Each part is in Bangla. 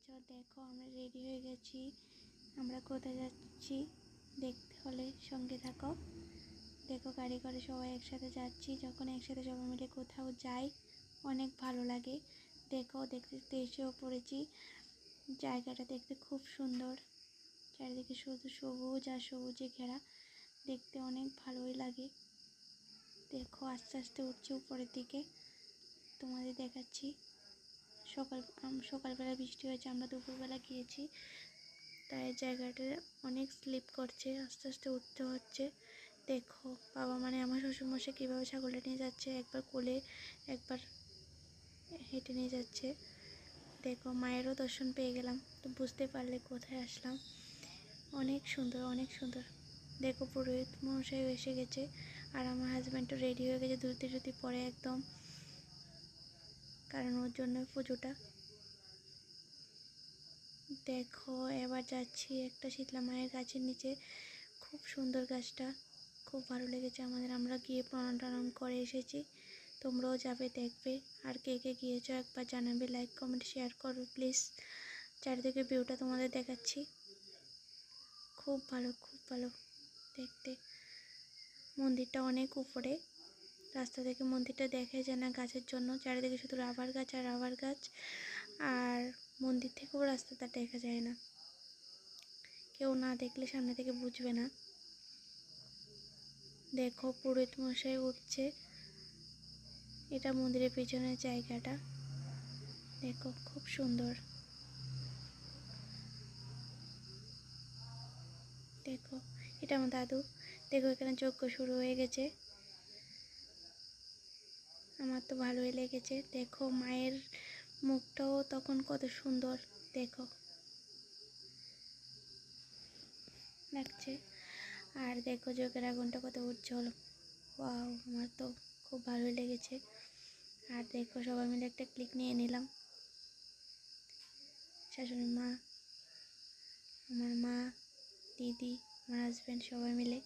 আছো? দেখো আমরা রেডি হয়ে গেছি। আমরা কোথায় যাচ্ছি দেখতে হলে সঙ্গে থাকো। দেখো গাড়ি করে সবাই একসাথে যাচ্ছি। যখন একসাথে সবাই মিলে কোথাও যাই অনেক ভালো লাগে। দেখো দেখতে দেখতে এসেও পড়েছি। জায়গাটা দেখতে খুব সুন্দর, চারিদিকে শুধু সবুজ আর সবুজে ঘেরা, দেখতে অনেক ভালোই লাগে। দেখো আস্তে আস্তে উঠছে উপরের দিকে, তোমাদের দেখাচ্ছি। সকালবেলা বৃষ্টি হয়েছে, আমরা দুপুরবেলা গিয়েছি, তাই জায়গাটা অনেক স্লিপ করছে, আস্তে আস্তে উঠতে হচ্ছে। দেখো বাবা মানে আমার শ্বশুরমশাই কীভাবে ছাগলটা নিয়ে যাচ্ছে, একবার কোলে একবার হেঁটে নিয়ে যাচ্ছে। দেখো মায়েরও দর্শন পেয়ে গেলাম, তো বুঝতে পারলে কোথায় আসলাম। অনেক সুন্দর অনেক সুন্দর। দেখো পুরোহিত মশাইও এসে গেছে, আর আমার হাজব্যান্ডও রেডি হয়ে গেছে ধুতি পরে একদম, কারণ ওর জন্য পুজোটা। দেখো এবার যাচ্ছি একটা শীতলা মায়ের গাছের নিচে, খুব সুন্দর গাছটা, খুব ভালো লেগেছে আমাদের। আমরা গিয়ে প্রণাম টনাম করে এসেছি, তোমরাও যাবে দেখবে। আর কে কে গিয়েছো একবার জানাবে, লাইক কমেন্ট শেয়ার করো প্লিজ। চারিদিকে ভিউটা তোমাদের দেখাচ্ছি, খুব ভালো দেখতে। মন্দিরটা অনেক উপরে, রাস্তা থেকে মন্দিরটা দেখা যায় না গাছের জন্য, চারিদিকে শুধু রাবার গাছ আর রাবার গাছ, আর মন্দির থেকেও রাস্তাটা দেখা যায় না। কেউ না দেখলে সামনে থেকে বুঝবে না। দেখো পুরোহিত মশাই উঠছে, এটা মন্দিরের পেছনের জায়গাটা। দেখো খুব সুন্দর। দেখো এটা আমার দাদু। দেখো এখানে যজ্ঞ শুরু হয়ে গেছে, আমার তো ভালোই লেগেছে। দেখো মায়ের মুখটাও তখন কত সুন্দর, দেখো লাগছে। আর দেখো যজ্ঞের আগুনটা কত উজ্জ্বল, ওয়াও, আমার তো খুব ভালোই লেগেছে। আর দেখো সবাই মিলে একটা ক্লিক নিয়ে নিলাম, শাশুড়ি মা, আমার মা, দিদি, আমার হাজব্যান্ড, সবাই মিলে।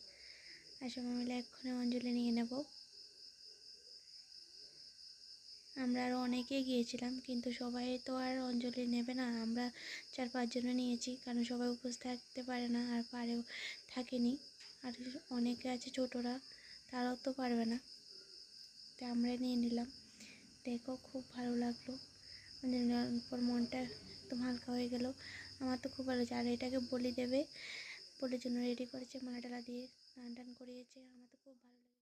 আর সবাই মিলে এক্ষুনি অঞ্জলি নিয়ে নেব। আমরা আরও অনেকেই গিয়েছিলাম, কিন্তু সবাই তো আর অঞ্জলি নেবে না, আমরা 4-5 জনে নিয়েছি, কারণ সবাই উপোস থাকতে পারে না, আর পারেও থাকেনি, আর অনেকে আছে ছোটরা, তারাও তো পারবে না, তাই আমরা নিয়ে নিলাম। দেখো খুব ভালো লাগলো, অঞ্জলি নেওয়ার পর মনটা একদম হালকা হয়ে গেল। আমার তো খুব ভালো লাগছে। আর এটাকে বলি দেবে, বলির জন্য রেডি করেছে, মালা টালা দিয়ে স্নান টান করিয়েছে, আমার তো খুব ভালো।